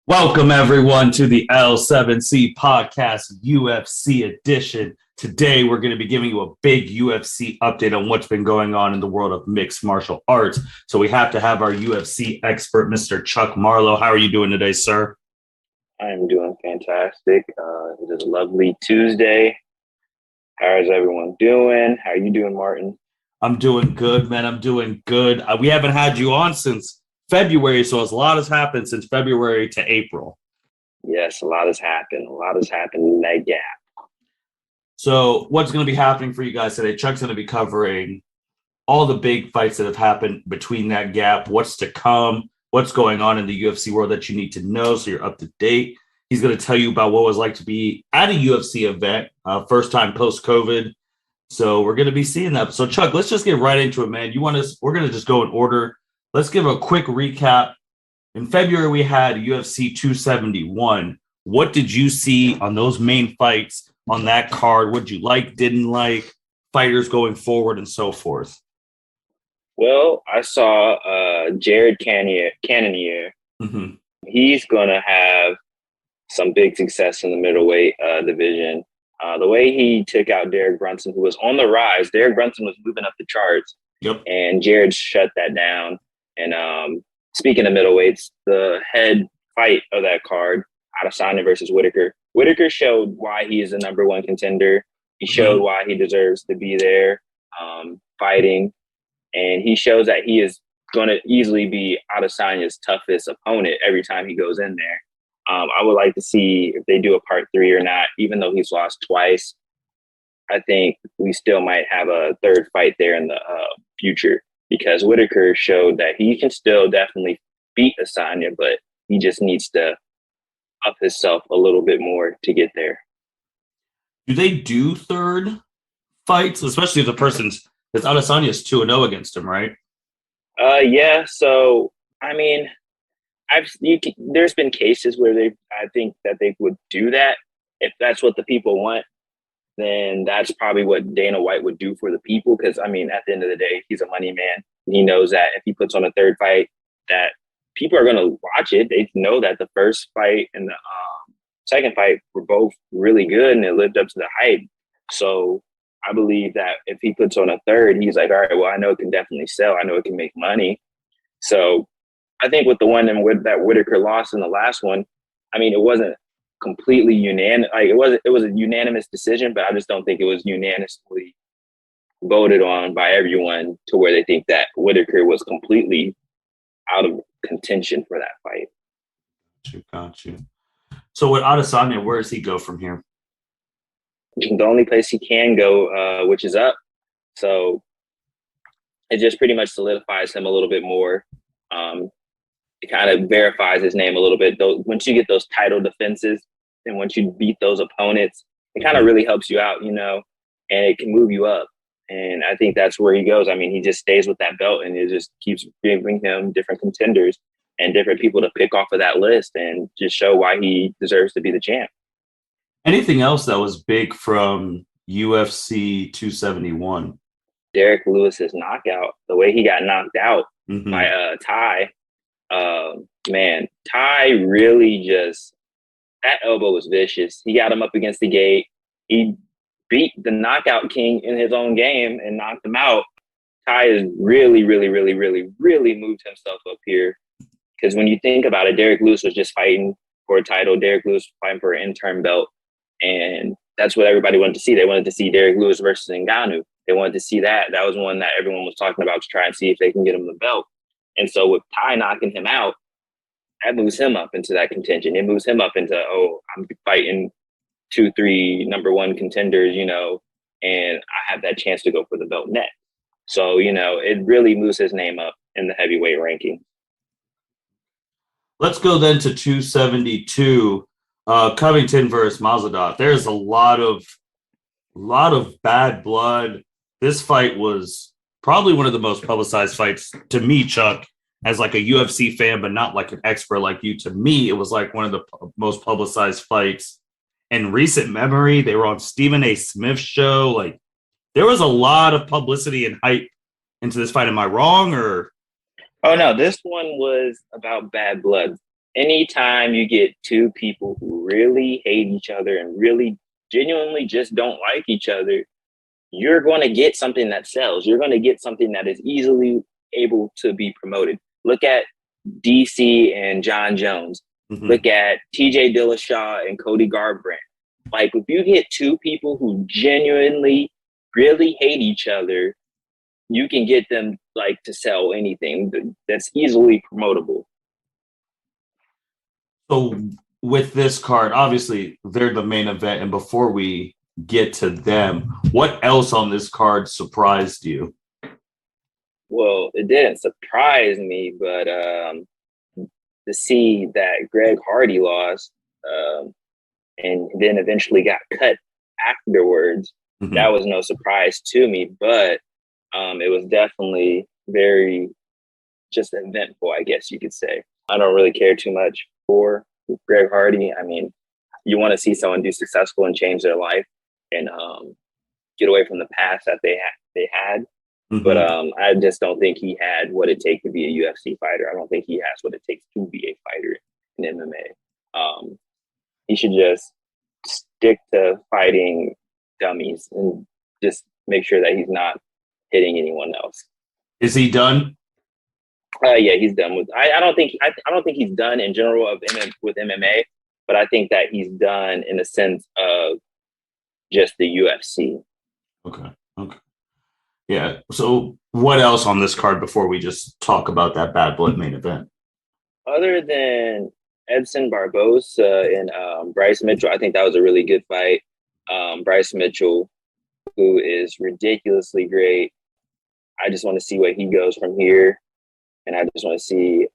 Welcome, everyone, to the L7C podcast UFC edition. Today, we're going to be giving you a big UFC update on what's been going on in the world of mixed martial arts. So we have to have our UFC expert, Mr. Chuck Marlowe. How are you doing today, sir? I'm doing fantastic. It is a lovely Tuesday. How is everyone doing? How are you doing, Martin? I'm doing good, man. I'm doing good. We haven't had you on since February, so a lot has happened since February to April. Yes, a lot has happened. A lot has happened in that gap. So what's going to be happening for you guys today? Chuck's going to be covering all the big fights that have happened between that gap, what's to come, what's going on in the UFC world that you need to know so you're up to date. He's going to tell you about what it was like to be at a UFC event, first time post-COVID. So we're going to be seeing that. So Chuck, let's just get right into it, man. We're going to just go in order. Let's give a quick recap. In February, we had UFC 271. What did you see on those main fights on that card? What did you like, didn't like, fighters going forward, and so forth? Well, I saw Jared Cannonier. Mm-hmm. He's going to have some big success in the middleweight division. The way he took out Derek Brunson, who was on the rise. Derek Brunson was moving up the charts. Yep. And Jared shut that down. And speaking of middleweights, the head fight of that card, Adesanya versus Whitaker. Whitaker showed why he is the number one contender. He showed why he deserves to be there fighting. And he shows that he is going to easily be Adesanya's toughest opponent every time he goes in there. I would like to see if they do a part 3 or not, even though he's lost twice. I think we still might have a third fight there in the future, because Whitaker showed that he can still definitely beat Adesanya, but he just needs to up himself a little bit more to get there. Do they do third fights, especially if the person's – because Adesanya's 2-0 against him, right? Yeah, so, I mean – there's been cases where I think that they would do that. If that's what the people want, then that's probably what Dana White would do for the people. Because, I mean, at the end of the day, he's a money man. He knows that if he puts on a third fight, that people are going to watch it. They know that the first fight and the second fight were both really good and it lived up to the hype. So I believe that if he puts on a third, he's like, all right, well, I know it can definitely sell. I know it can make money. So I think with the one that Whitaker lost in the last one, I mean, it wasn't completely unanimous. Like it was a unanimous decision, but I just don't think it was unanimously voted on by everyone to where they think that Whitaker was completely out of contention for that fight. Got you. So with Adesanya, where does he go from here? The only place he can go, which is up. So it just pretty much solidifies him a little bit more. It kind of verifies his name a little bit. Once you get those title defenses and once you beat those opponents, it kind of really helps you out, and it can move you up. And I think that's where he goes. I mean, he just stays with that belt and it just keeps giving him different contenders and different people to pick off of that list and just show why he deserves to be the champ. Anything else that was big from UFC 271? Derrick Lewis's knockout, the way he got knocked out by Ty. Man, Ty really that elbow was vicious. He got him up against the gate. He beat the knockout king in his own game and knocked him out. Ty has really, really, really, really, really moved himself up here. Because when you think about it, Derrick Lewis was just fighting for a title. Derrick Lewis was fighting for an interim belt. And that's what everybody wanted to see. They wanted to see Derrick Lewis versus Ngannou. They wanted to see that. That was one that everyone was talking about to try and see if they can get him the belt. And so with Ty knocking him out, that moves him up into that contention. It moves him up into, I'm fighting 2-3 number one contenders, and I have that chance to go for the belt next. So, it really moves his name up in the heavyweight ranking. Let's go then to 272, Covington versus Masvidal. There's a lot of bad blood. This fight was probably one of the most publicized fights to me, Chuck, as like a UFC fan, but not like an expert like you. To me, it was like one of the most publicized fights in recent memory. They were on Stephen A. Smith's show. Like, there was a lot of publicity and hype into this fight. Am I wrong or? Oh, no, this one was about bad blood. anytime you get two people who really hate each other and really genuinely just don't like each other, you're going to get something that sells. You're going to get something that is easily able to be promoted. Look at DC and John Jones. Mm-hmm. Look at TJ Dillashaw and Cody Garbrandt. Like, if you get two people who genuinely really hate each other, you can get them like to sell anything that's easily promotable. So with this card, obviously they're the main event. And before we get to them, what else on this card surprised you? Well, it didn't surprise me, but to see that Greg Hardy lost and then eventually got cut afterwards, mm-hmm. that was no surprise to me. But it was definitely very just eventful, I guess you could say. I don't really care too much for Greg Hardy. I mean, you want to see someone do successful and change their life and get away from the past that they had. Mm-hmm. But I just don't think he had what it takes to be a UFC fighter. I don't think he has what it takes to be a fighter in MMA. He should just stick to fighting dummies and just make sure that he's not hitting anyone else. Is he done? Yeah, he's done with. I don't think he's done in general with MMA, but I think that he's done in the sense of just the UFC. Okay. Yeah. So what else on this card before we just talk about that Bad Blood main event? Other than Edson Barboza and Bryce Mitchell, I think that was a really good fight. Bryce Mitchell, who is ridiculously great. I just want to see where he goes from here. And I just want to see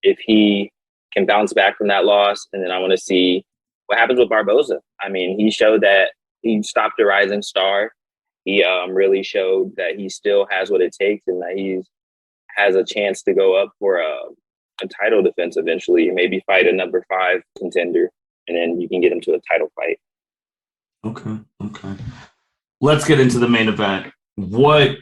if he can bounce back from that loss. And then I want to see what happens with Barboza. I mean, he showed that he stopped a rising star. He really showed that he still has what it takes and that he has a chance to go up for a title defense eventually, maybe fight a number 5 contender, and then you can get him to a title fight. Okay. Let's get into the main event. What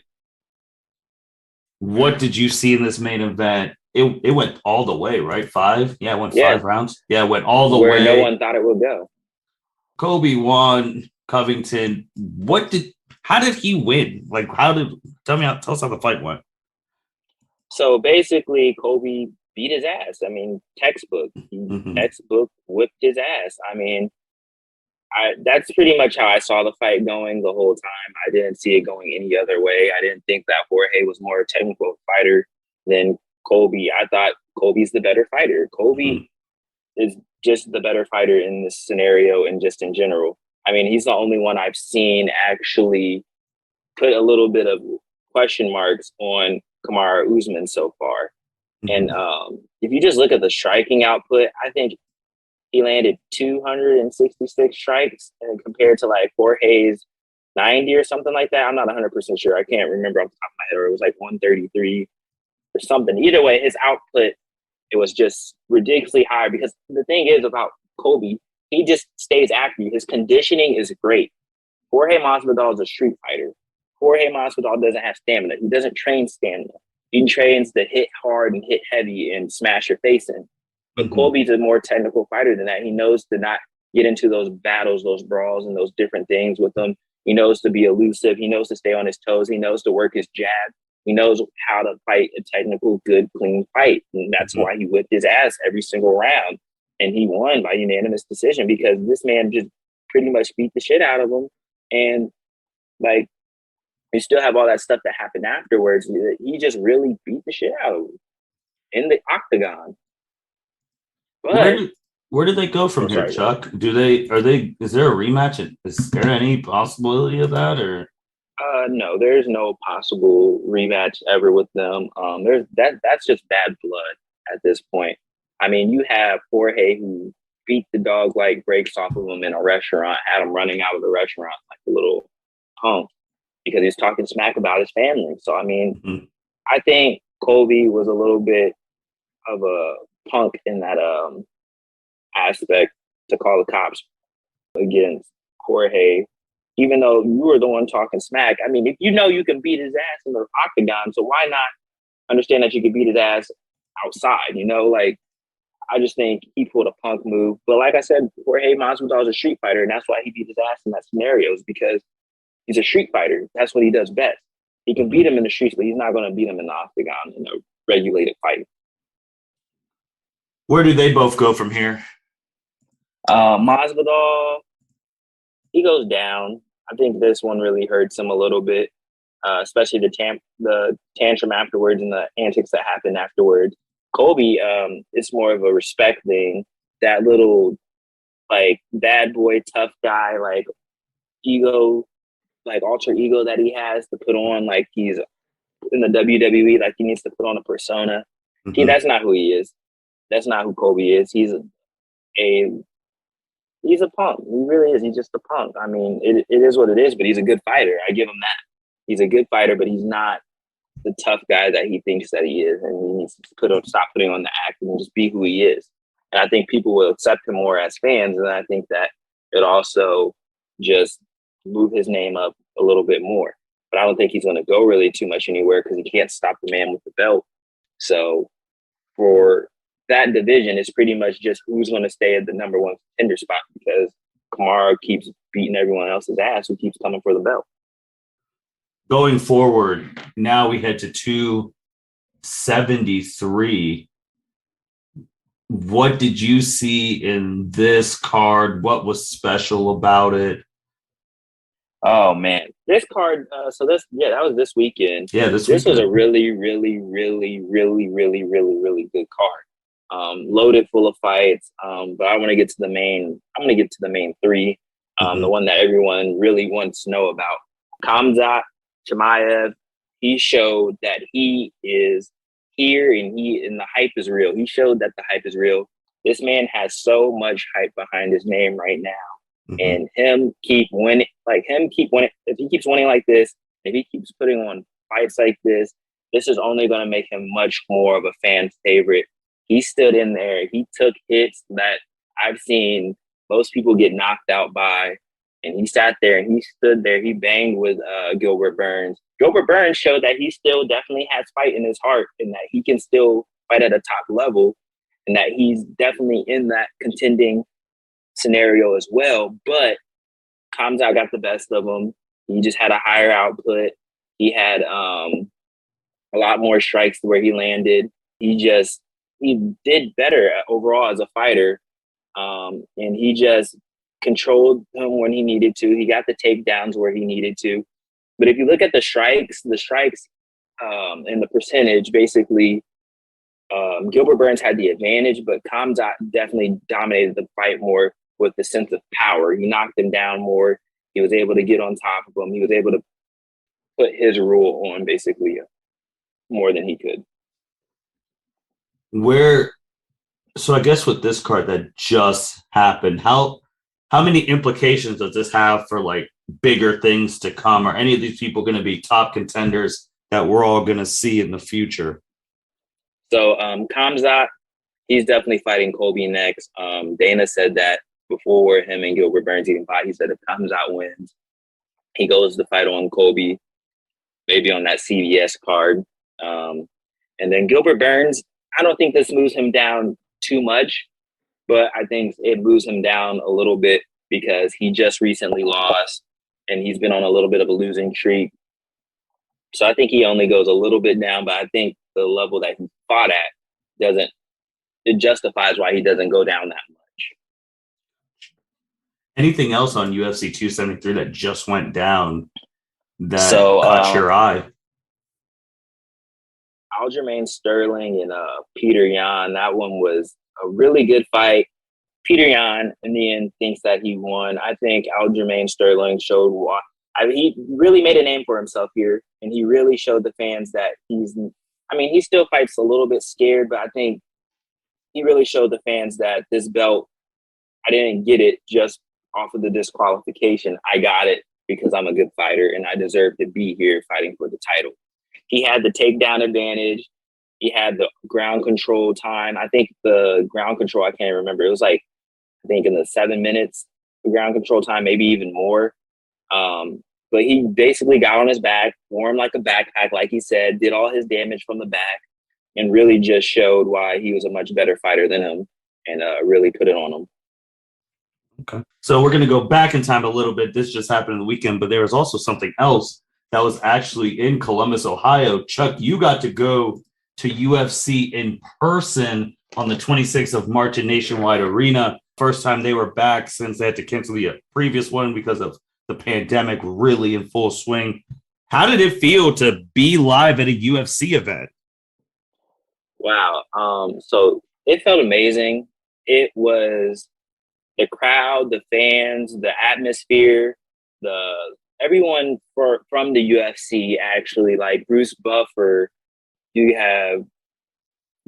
did you see in this main event? It went all the way, right? 5? Yeah, it went 5 rounds. Yeah, it went all the way. Where no one thought it would go. Colby won. Covington. How did he win? Like, tell us how the fight went. So basically, Colby beat his ass. I mean, textbook. Textbook whipped his ass. I mean, that's pretty much how I saw the fight going the whole time. I didn't see it going any other way. I didn't think that Jorge was more a technical fighter than Colby. I thought Colby's the better fighter. Colby is just the better fighter in this scenario and just in general. I mean, he's the only one I've seen actually put a little bit of question marks on Kamaru Usman so far. And if you just look at the striking output, I think he landed 266 strikes and compared to like Jorge's 90 or something like that. I'm not 100% sure. I can't remember off the top of my head, or it was like 133 or something. Either way, his output, it was just ridiculously high because the thing is about Colby, he just stays active. His conditioning is great. Jorge Masvidal is a street fighter. Jorge Masvidal doesn't have stamina. He doesn't train stamina. He trains to hit hard and hit heavy and smash your face in. But Colby's a more technical fighter than that. He knows to not get into those battles, those brawls, and those different things with them. He knows to be elusive. He knows to stay on his toes. He knows to work his jab. He knows how to fight a technical, good, clean fight. And that's why he whipped his ass every single round. And he won by unanimous decision because this man just pretty much beat the shit out of him. And, like, you still have all that stuff that happened afterwards. He just really beat the shit out of him in the octagon. But where did they go from here, Chuck? Is there a rematch? Is there any possibility of that, or? No, there's no possible rematch ever with them. That's just bad blood at this point. I mean, you have Jorge who beat the dog like breaks off of him in a restaurant, had him running out of the restaurant like a little punk because he's talking smack about his family. So, I mean, I think Colby was a little bit of a punk in that aspect to call the cops against Jorge, even though you were the one talking smack. I mean, if you know you can beat his ass in the octagon, so why not understand that you can beat his ass outside? You know, like, I just think he pulled a Punk move. But like I said, Jorge Masvidal is a street fighter, and that's why he beat his ass in that scenario, is because he's a street fighter. That's what he does best. He can beat him in the streets, but he's not going to beat him in the octagon in a regulated fight. Where do they both go from here? Masvidal, he goes down. I think this one really hurts him a little bit, especially the tantrum afterwards and the antics that happened afterwards. Colby, it's more of a respect thing. That little, like, bad boy, tough guy, like, ego, like, alter ego that he has to put on, like, he's in the WWE, like, he needs to put on a persona. That's not who he is. That's not who Colby is. He's a punk. He really is. He's just a punk. I mean, it is what it is, but he's a good fighter. I give him that. He's a good fighter, but he's not the tough guy that he thinks that he is. And he needs to stop putting on the act and just be who he is. And I think people will accept him more as fans. And I think that it also just move his name up a little bit more. But I don't think he's going to go really too much anywhere because he can't stop the man with the belt. So for that division, it's pretty much just who's going to stay at the number one contender spot, because Kamaru keeps beating everyone else's ass who keeps coming for the belt. Going forward, now we head to 273. What did you see in this card? What was special about it? Oh man, this card. That was this weekend. Yeah, this was a really, really, really, really, really, really, really good card. Loaded full of fights. But I want to get to the main. I'm going to get to the main three. The one that everyone really wants to know about. Khamzat Chimaev. He showed that he is here, and the hype is real. He showed that the hype is real. This man has so much hype behind his name right now. And him keep winning. If he keeps winning like this, if he keeps putting on fights like this is only going to make him much more of a fan favorite. He stood in there. He took hits that I've seen most people get knocked out by. And he sat there and he stood there. He banged with Gilbert Burns. Gilbert Burns showed that he still definitely has fight in his heart, and that he can still fight at a top level, and that he's definitely in that contending scenario as well. But Khamzat got the best of him. He just had a higher output. He had a lot more strikes where he landed. He did better overall as a fighter. And he just controlled him when he needed to. He got the takedowns where he needed to. But if you look at the strikes and the percentage, basically, Gilbert Burns had the advantage, but Khamzat definitely dominated the fight more with the sense of power. He knocked him down more. He was able to get on top of him. He was able to put his rule on basically more than he could. So I guess with this card that just happened, how many implications does this have for like bigger things to come? Are any of these people going to be top contenders that we're all going to see in the future? So Khamzat, he's definitely fighting Colby next. Dana said that before him and Gilbert Burns even fought. He said if Khamzat wins, he goes to fight on Colby, maybe on that CBS card. And then Gilbert Burns, I don't think this moves him down too much, but I think it moves him down a little bit because he just recently lost and he's been on a little bit of a losing streak. So I think he only goes a little bit down, but I think the level that he fought at it justifies why he doesn't go down that much. Anything else on UFC 273 that just went down that caught your eye? Aljamain Sterling and Peter Yan, that one was a really good fight. Peter Yan, in the end, thinks that he won. I think Aljamain Sterling showed why. He really made a name for himself here, and he really showed the fans that he still fights a little bit scared, but I think he really showed the fans that this belt, I didn't get it just off of the disqualification. I got it because I'm a good fighter, and I deserve to be here fighting for the title. He had the takedown advantage. He had the ground control time. I think the ground control, I can't remember. It was like, I think in the 7 minutes, the ground control time, maybe even more. But he basically got on his back, wore him like a backpack, like he said, did all his damage from the back, and really just showed why he was a much better fighter than him. and really put it on them. Okay. So we're going to go back in time a little bit. This just happened in the weekend, but there was also something else that was actually in Columbus, Ohio. Chuck, you got to go to UFC in person on the 26th of March in Nationwide Arena. First time they were back since they had to cancel the previous one because of the pandemic really in full swing. How did it feel to be live at a UFC event? Wow. So it felt amazing. It was the crowd, the fans, the atmosphere, everyone from the UFC actually, like Bruce Buffer, you have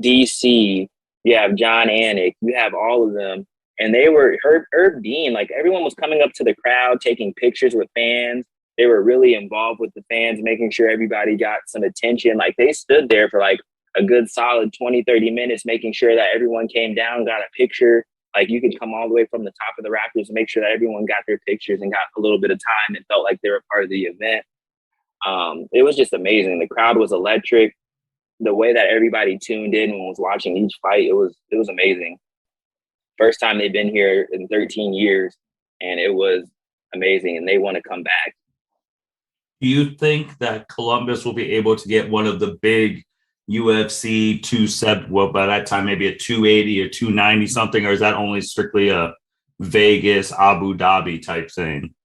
DC, you have John Anik, you have all of them. And they were Herb Dean, like everyone was coming up to the crowd, taking pictures with fans. They were really involved with the fans, making sure everybody got some attention. Like they stood there for like a good solid 20, 30 minutes, making sure that everyone came down, got a picture. Like you could come all the way from the top of the rafters and make sure that everyone got their pictures and got a little bit of time and felt like they were part of the event. It was just amazing. The crowd was electric. The way that everybody tuned in and was watching each fight, it was amazing. First time they've been here in 13 years, and it was amazing, and they want to come back. Do you think that Columbus will be able to get one of the big UFC 270, well, by that time, maybe a 280 or 290 something, or is that only strictly a Vegas, Abu Dhabi type thing?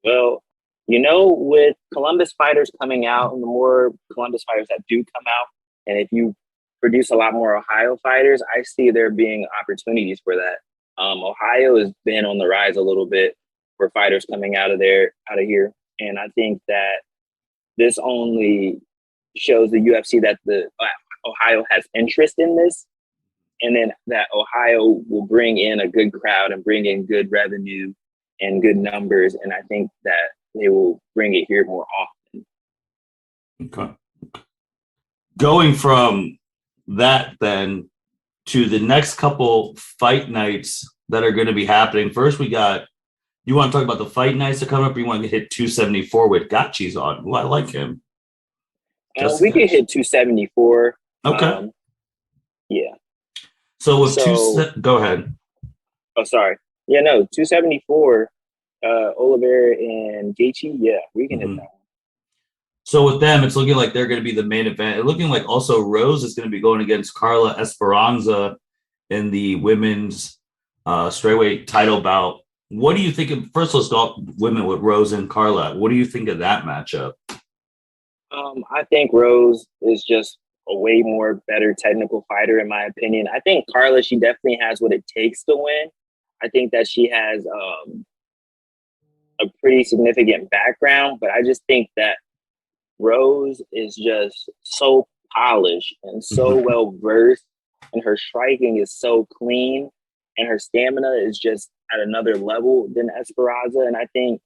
Well, with Columbus fighters coming out and the more Columbus fighters that do come out, and if you produce a lot more Ohio fighters, I see there being opportunities for that. Ohio has been on the rise a little bit for fighters coming out of here. And I think that this only shows the UFC that Ohio has interest in this, and then that Ohio will bring in a good crowd and bring in good revenue and good numbers. And I think that they will bring it here more often. Okay. Going from that then to the next couple fight nights that are going to be happening. First, you want to talk about the fight nights that come up, or you want to hit 274 with Gachi's on? Well, I like him. We could hit 274. Okay. Yeah. So go ahead. Oh, sorry. Yeah, no, 274, Oliveira and Gaethje. Yeah, we can hit that one. So with them, it's looking like they're going to be the main event. It's looking like also Rose is going to be going against Carla Esperanza in the women's strawweight title bout. What do you think of, first let's talk women with Rose and Carla. What do you think of that matchup? I think Rose is just a way more better technical fighter, in my opinion. I think Carla, she definitely has what it takes to win. I think that she has a pretty significant background, but I just think that Rose is just so polished and so well versed, and her striking is so clean, and her stamina is just at another level than Esperanza. And I think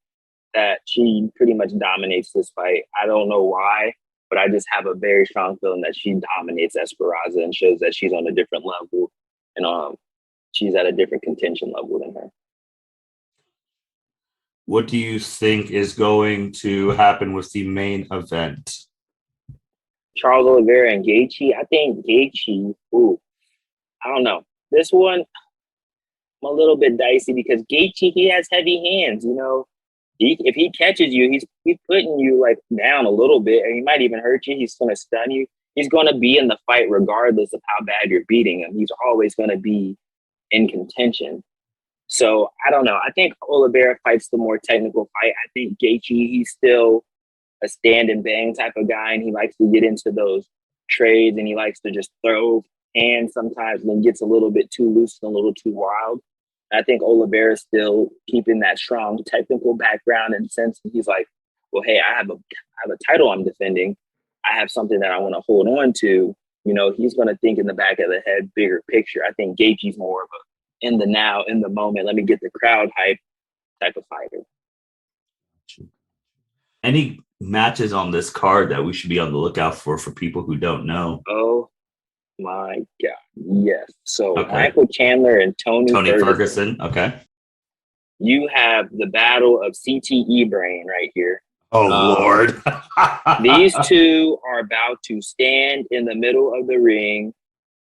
that she pretty much dominates this fight. I don't know why, but I just have a very strong feeling that she dominates Esperanza and shows that she's on a different level, and she's at a different contention level than her. What do you think is going to happen with the main event? Charles Oliveira and Gaethje. I think Gaethje, I don't know. This one, I'm a little bit dicey because Gaethje, he has heavy hands, if he catches you, he's putting you like down a little bit, and he might even hurt you. He's going to stun you. He's going to be in the fight regardless of how bad you're beating him. He's always going to be in contention. So I don't know. I think Oliveira fights the more technical fight. I think Gaethje, he's still a stand and bang type of guy, and he likes to get into those trades, and he likes to just throw hands sometimes, and then gets a little bit too loose and a little too wild. I think Oliveira is still keeping that strong technical background, in the sense that he's like, well, hey, I have a title I'm defending. I have something that I want to hold on to. He's going to think in the back of the head, bigger picture. I think Gaethje's more of a in the now, in the moment, let me get the crowd hype type of fighter. Any matches on this card that we should be on the lookout for people who don't know? Oh my God. Yes. So Michael Chandler and Tony Ferguson. Okay. You have the battle of CTE brain right here. Oh, Lord. These two are about to stand in the middle of the ring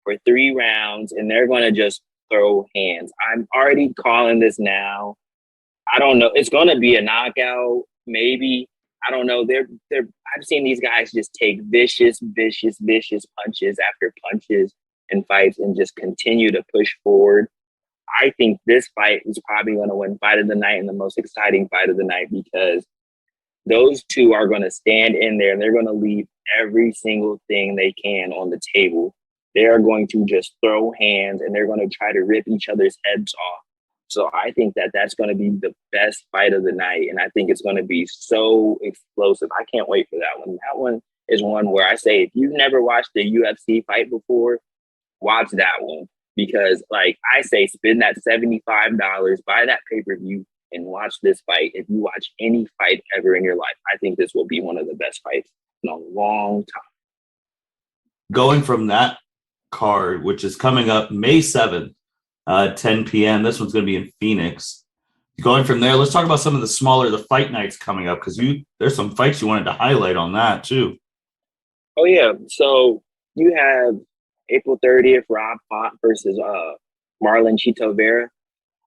for 3 rounds, and they're going to just throw hands. I'm already calling this now. I don't know. It's going to be a knockout, maybe. I don't know. I've seen these guys just take vicious punches after punches in fights and just continue to push forward. I think this fight is probably going to win fight of the night and the most exciting fight of the night, because those two are going to stand in there and they're going to leave every single thing they can on the table. They are going to just throw hands and they're going to try to rip each other's heads off. So I think that that's going to be the best fight of the night. And I think it's going to be so explosive. I can't wait for that one. That one is one where I say, if you've never watched the UFC fight before, watch that one. Because like I say, spend that $75, buy that pay-per-view and watch this fight. If you watch any fight ever in your life, I think this will be one of the best fights in a long time. Going from that card, which is coming up May 7th, 10 p.m. This one's going to be in Phoenix. Going from there, let's talk about some of the fight nights coming up, because there's some fights you wanted to highlight on that too. Oh yeah, so you have April 30th, Rob Font versus Marlon Cheeto Vera.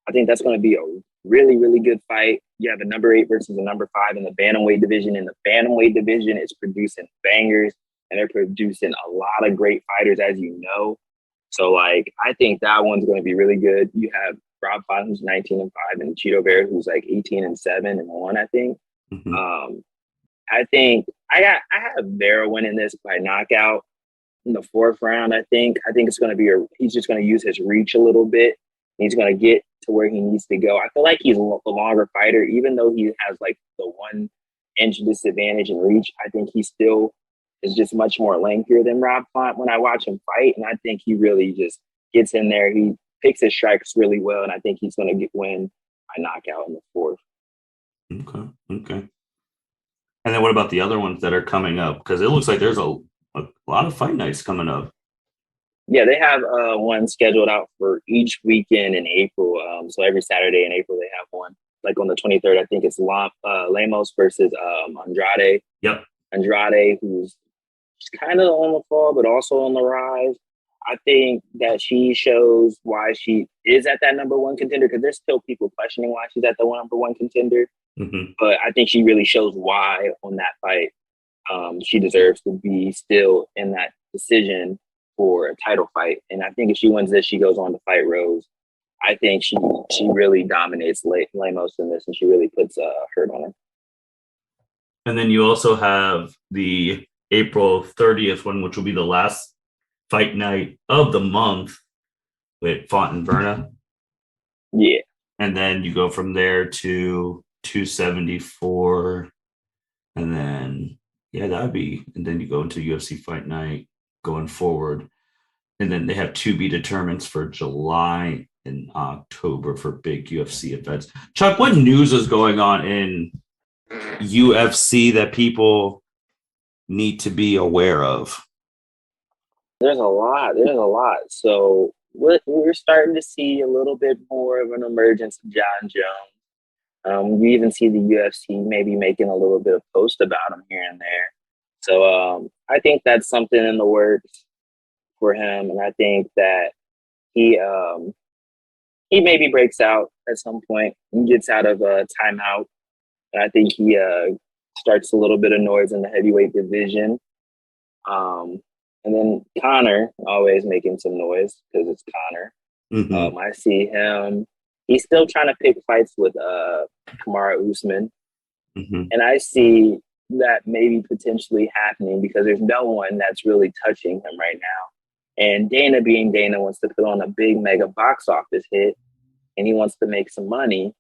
I think that's going to be a really, really good fight. You have a number 8 versus a number 5 in the bantamweight division. And the bantamweight division is producing bangers, and they're producing a lot of great fighters, as you know. So, like, I think that one's going to be really good. You have Rob Font, who's 19-5, and Cheeto Vera, who's like 18-7-1, I think. Mm-hmm. I think I have Vera winning this by knockout in the 4th round. I think it's going to be he's just going to use his reach a little bit. He's going to get to where he needs to go. I feel like he's a longer fighter, even though he has like the 1-inch disadvantage in reach. I think he still is just much more lengthier than Rob Font when I watch him fight. And I think he really just gets in there. He picks his strikes really well. And I think he's going to win by knockout in the 4th. Okay. And then what about the other ones that are coming up? Because it looks like there's a lot of fight nights coming up. Yeah, they have one scheduled out for each weekend in April. So every Saturday in April, they have one. Like on the 23rd, I think it's Lemos versus Andrade. Yep. Andrade, who's kind of on the fall, but also on the rise. I think that she shows why she is at that number 1 contender, because there's still people questioning why she's at the number 1 contender. Mm-hmm. But I think she really shows why on that fight she deserves to be still in that decision for a title fight. And I think if she wins this, she goes on to fight Rose. I think she really dominates Lemos in this, and she really puts a hurt on her. And then you also have the April 30th one, which will be the last fight night of the month with Font and Verna. Yeah. And then you go from there to 274. And then, and then you go into UFC Fight Night going forward. And then they have to be determined for July and October for big UFC events. Chuck, what news is going on in UFC that people need to be aware of? There's a lot. So we're starting to see a little bit more of an emergence of John Jones. You even see the UFC maybe making a little bit of post about him here and there. So I think that's something in the works for him, and I think that he maybe breaks out at some point and gets out of a timeout. And I think he starts a little bit of noise in the heavyweight division. And then Conor always making some noise because it's Conor. Mm-hmm. I see him. He's still trying to pick fights with Kamaru Usman. Mm-hmm. And I see that maybe potentially happening because there's no one that's really touching him right now. And Dana, being Dana, wants to put on a big mega box office hit, and he wants to make some money.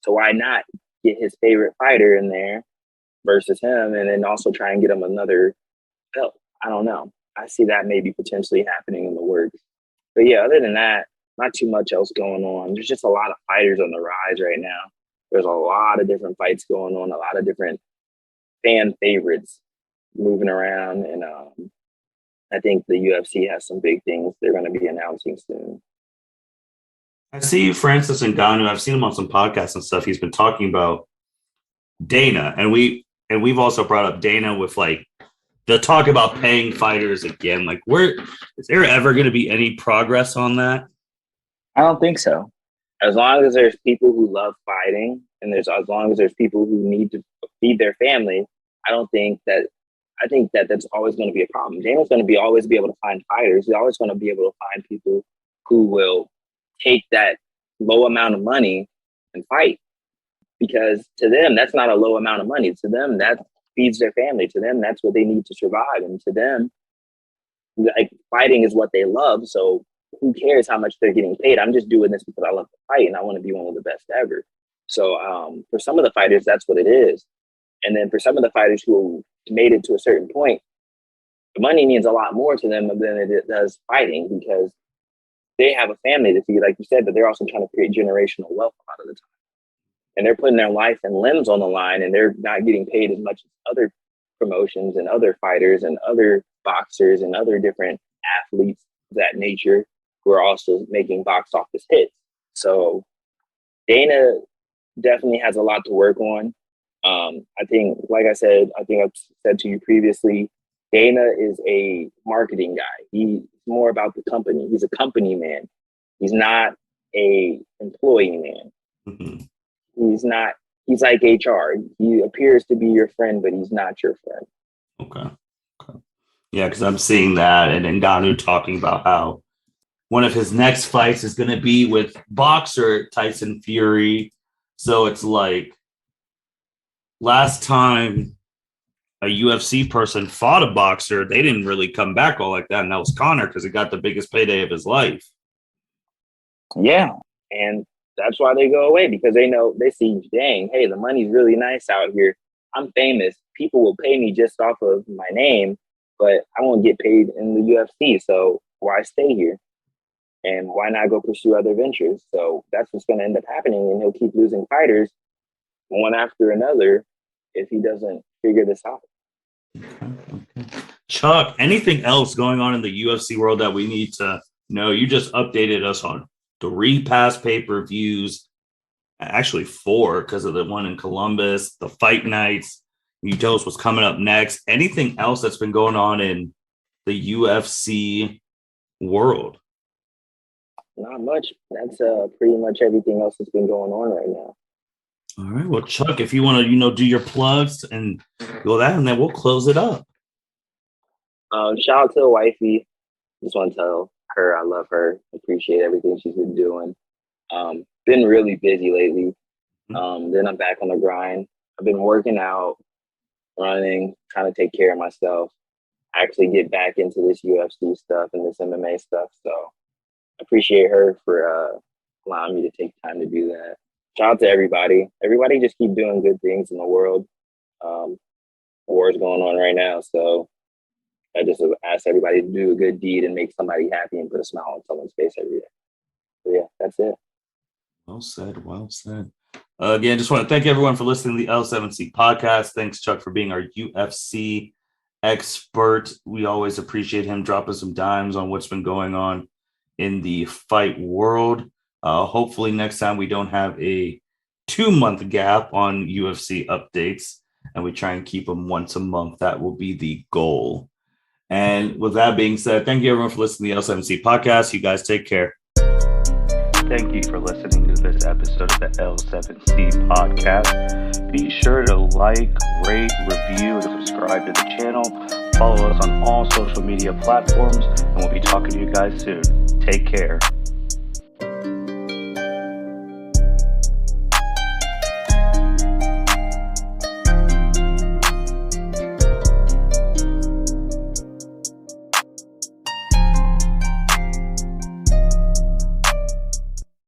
So why not get his favorite fighter in there versus him, and then also try and get him another belt? I don't know. I see that maybe potentially happening in the works. But yeah, other than that, not too much else going on. There's just a lot of fighters on the rise right now. There's a lot of different fights going on, a lot of different fan favorites moving around. And I think the UFC has some big things they're going to be announcing soon. I see Francis Ngannou. I've seen him on some podcasts and stuff. He's been talking about Dana, and we've also brought up Dana with like the talk about paying fighters again. Like, where is there ever going to be any progress on that? I don't think so. As long as there's people who love fighting, and as long as there's people who need to feed their family, I think that that's always going to be a problem. Dana's going to always be able to find fighters. He's always going to be able to find people who will take that low amount of money and fight. Because to them, that's not a low amount of money. To them, that feeds their family. To them, that's what they need to survive. And to them, like, fighting is what they love. So who cares how much they're getting paid? I'm just doing this because I love to fight and I want to be one of the best ever. So for some of the fighters, that's what it is. And then for some of the fighters who made it to a certain point, the money means a lot more to them than it does fighting, because they have a family to feed, like you said, but they're also trying to create generational wealth a lot of the time. And they're putting their life and limbs on the line, and they're not getting paid as much as other promotions and other fighters and other boxers and other different athletes of that nature who are also making box office hits. So Dana definitely has a lot to work on. I think, like I said, I've said to you previously, Dana is a marketing guy. He's more about the company. He's a company man. He's not a employee man. Mm-hmm. He's like HR. He appears to be your friend, but he's not your friend. Okay. Yeah, because I'm seeing that, and Ngannou talking about how one of his next fights is going to be with boxer Tyson Fury. So it's like, last time a UFC person fought a boxer, they didn't really come back all like that, and that was Conor, because he got the biggest payday of his life. Yeah, and that's why they go away, because they see, dang, hey, the money's really nice out here. I'm famous. People will pay me just off of my name, but I won't get paid in the UFC. So why stay here? And why not go pursue other ventures? So that's what's going to end up happening, and he'll keep losing fighters one after another if he doesn't figure this out. Okay. Chuck, anything else going on in the UFC world that we need to know? You just updated us on 3 past pay-per-views, actually 4 because of the one in Columbus, the fight nights. You told us what's coming up next. Anything else that's been going on in the UFC world? Not much. That's pretty much everything else that's been going on right now. All right. Well, Chuck, if you want to, do your plugs and go that, and then we'll close it up. Shout out to the wifey. Just want to tell her I love her. Appreciate everything she's been doing. Been really busy lately. Then I'm back on the grind. I've been working out, running, trying to take care of myself. Actually get back into this UFC stuff and this MMA stuff. So I appreciate her for allowing me to take time to do that. Shout out to everybody. Everybody just keep doing good things in the world. War is going on right now, so I just ask everybody to do a good deed and make somebody happy and put a smile on someone's face every day. So yeah, that's it. Well said. Well said. Again, just want to thank everyone for listening to the L7C podcast. Thanks, Chuck, for being our UFC expert. We always appreciate him dropping some dimes on what's been going on in the fight world. Hopefully next time we don't have a 2-month gap on UFC updates, and we try and keep them once a month. That will be the goal. And with that being said, thank you everyone for listening to the L7C podcast. You guys take care. Thank you for listening to this episode of the L7C podcast. Be sure to like, rate, review, and subscribe to the channel. Follow us on all social media platforms, and we'll be talking to you guys soon. Take care.